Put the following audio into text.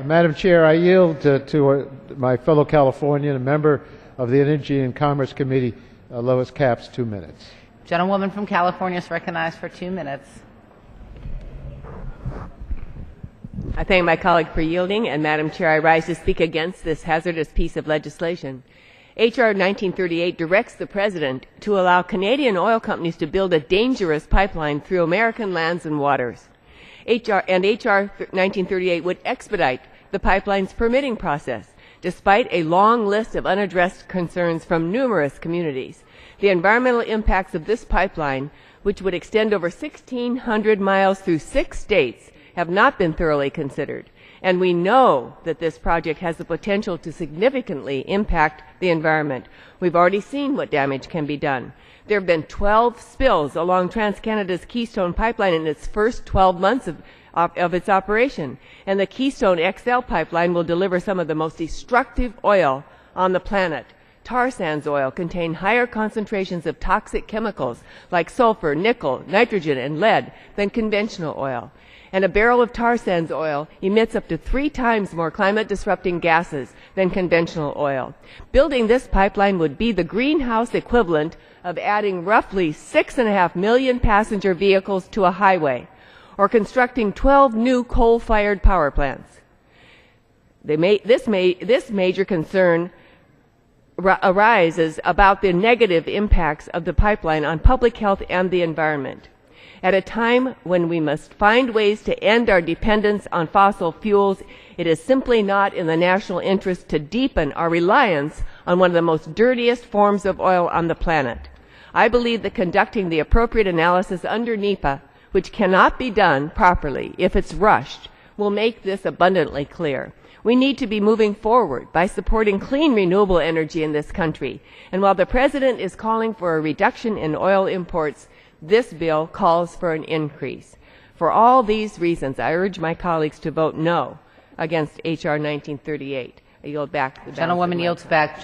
Madam Chair, I yield to my fellow Californian, a member of the Energy and Commerce Committee, Lois Capps, 2 minutes. Gentlewoman from California is recognized for 2 minutes. I thank my colleague for yielding, and Madam Chair, I rise to speak against this hazardous piece of legislation. H.R. 1938 directs the President to allow Canadian oil companies to build a dangerous pipeline through American lands and waters. H.R. 1938 would expedite the pipeline's permitting process, despite a long list of unaddressed concerns from numerous communities. The environmental impacts of this pipeline, which would extend over 1,600 miles through 6 states, have not been thoroughly considered. And we know that this project has the potential to significantly impact the environment. We've already seen what damage can be done. There have been 12 spills along TransCanada's Keystone pipeline in its first 12 months of its operation. And the Keystone XL pipeline will deliver some of the most destructive oil on the planet. Tar sands oil contain higher concentrations of toxic chemicals like sulfur, nickel, nitrogen, and lead than conventional oil. And a barrel of tar sands oil emits up to 3 times more climate-disrupting gases than conventional oil. Building this pipeline would be the greenhouse equivalent of adding roughly 6.5 million passenger vehicles to a highway, or constructing 12 new coal-fired power plants. This major concern arises about the negative impacts of the pipeline on public health and the environment. At a time when we must find ways to end our dependence on fossil fuels, it is simply not in the national interest to deepen our reliance on one of the most dirtiest forms of oil on the planet. I believe that conducting the appropriate analysis under NEPA, which cannot be done properly if it's rushed, will make this abundantly clear. We need to be moving forward by supporting clean renewable energy in this country. And while the President is calling for a reduction in oil imports, this bill calls for an increase. For all these reasons, I urge my colleagues to vote no against H.R. 1938. I yield back the balance of my time. Gentlewoman yields back.